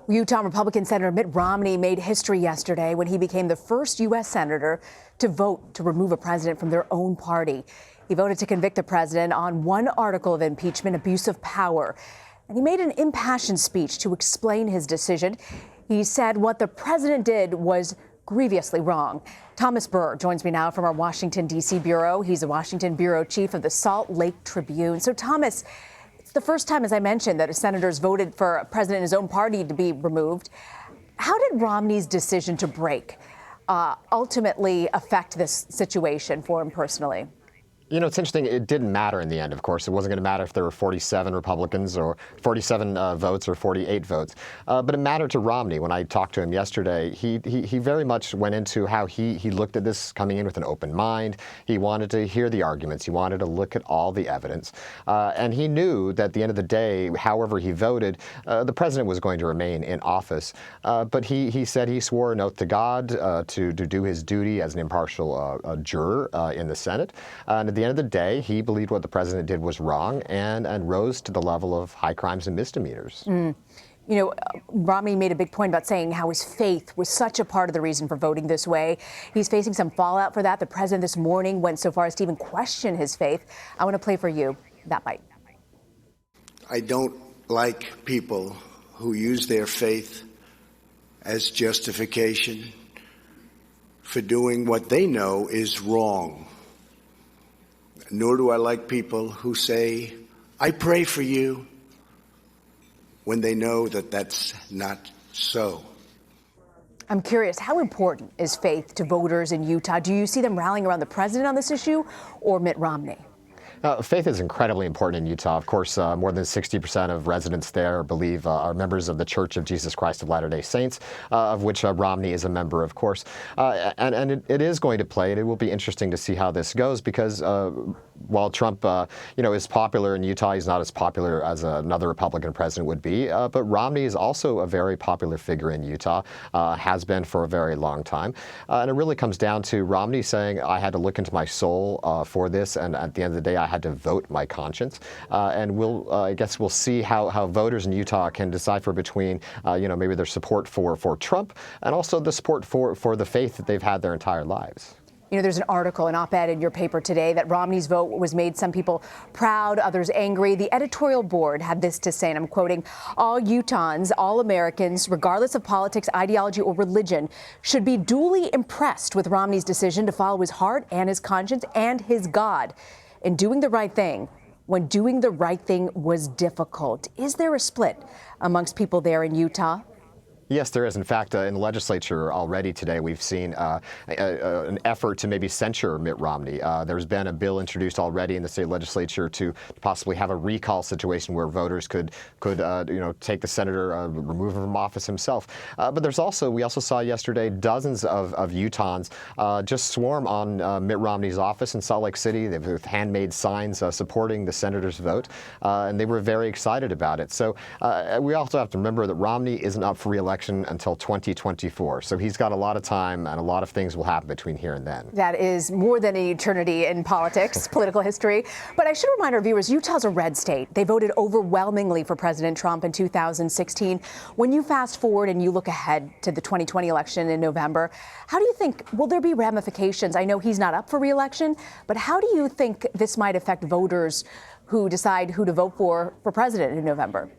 Utah Republican Senator Mitt Romney made history yesterday when he became the first U.S. senator to vote to remove a president from their own party. He voted to convict the president on one article of impeachment, abuse of power. And he made an impassioned speech to explain his decision. He said what the president did was grievously wrong. Thomas Burr joins me now from our Washington, D.C. bureau. He's the Washington bureau chief of the Salt Lake Tribune. So, Thomas, it's the first time, as I mentioned, that senators voted for a president in his own party to be removed. How did Romney's decision to break ultimately affect this situation for him personally? You know, it's interesting. It didn't matter in the end, of course. It wasn't going to matter if there were 47 Republicans or 47 votes or 48 votes. But it mattered to Romney. When I talked to him yesterday, he very much went into how he looked at this coming in with an open mind. He wanted to hear the arguments. He wanted to look at all the evidence. And he knew that at the end of the day, however he voted, the president was going to remain in office. But he said he swore an oath to God to do his duty as an impartial juror in the Senate. And at the end of the day, he believed what the president did was wrong and rose to the level of high crimes and misdemeanors. You know, Romney made a big point about saying how his faith was such a part of the reason for voting this way. He's facing some fallout for that. The president this morning went so far as to even question his faith. I want to play for you that bite. I don't like people who use their faith as justification for doing what they know is wrong. Nor do I like people who say, I pray for you, when they know that that's not so. I'm curious, how important is faith to voters in Utah? Do you see them rallying around the president on this issue or Mitt Romney? Faith is incredibly important in Utah. Of course, more than 60% of residents there believe are members of the Church of Jesus Christ of Latter-day Saints, of which Romney is a member, of course. And it is going to play, and it will be interesting to see how this goes, because while Trump, is popular in Utah, he's not as popular as another Republican president would be. But Romney is also a very popular figure in Utah, has been for a very long time. And it really comes down to Romney saying, I had to look into my soul for this, and at the end of the day, I had to vote my conscience. And I guess we'll see how voters in Utah can decipher between, maybe their support for Trump and also the support for the faith that they've had their entire lives. You know, there's an article, an op-ed in your paper today that Romney's vote was made some people proud, others angry. The editorial board had this to say, and I'm quoting, all Utahns, all Americans, regardless of politics, ideology, or religion, should be duly impressed with Romney's decision to follow his heart and his conscience and his God in doing the right thing when doing the right thing was difficult. Is there a split amongst people there in Utah? Yes, there is. In fact, in the legislature already today, we've seen an effort to maybe censure Mitt Romney. There's been a bill introduced already in the state legislature to possibly have a recall situation where voters could take the senator, remove him from office himself. But there's also, we also saw yesterday, dozens of Utahns just swarm on Mitt Romney's office in Salt Lake City. They've with handmade signs supporting the senator's vote, and they were very excited about it. So we also have to remember that Romney isn't up for re-election until 2024. So he's got a lot of time, and a lot of things will happen between here and then. That is more than an eternity in politics, political history. But I should remind our viewers, Utah's a red state. They voted overwhelmingly for President Trump in 2016. When you fast forward and you look ahead to the 2020 election in November, how do you think, will there be ramifications? I know he's not up for re-election, but how do you think this might affect voters who decide who to vote for president in November?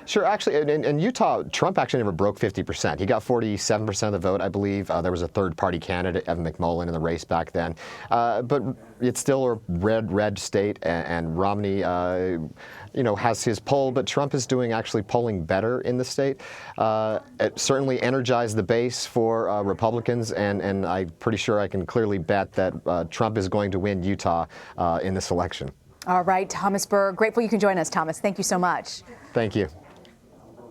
Sure. Actually, in Utah, Trump actually never broke 50%. He got 47% of the vote, I believe. There was a third-party candidate, Evan McMullen, in the race back then. But it's still a red state, and Romney, has his poll. But Trump is doing actually polling better in the state. It certainly energized the base for Republicans, and I'm pretty sure I can clearly bet that Trump is going to win Utah in this election. All right, Thomas Burr, grateful you can join us, Thomas. Thank you so much. Thank you.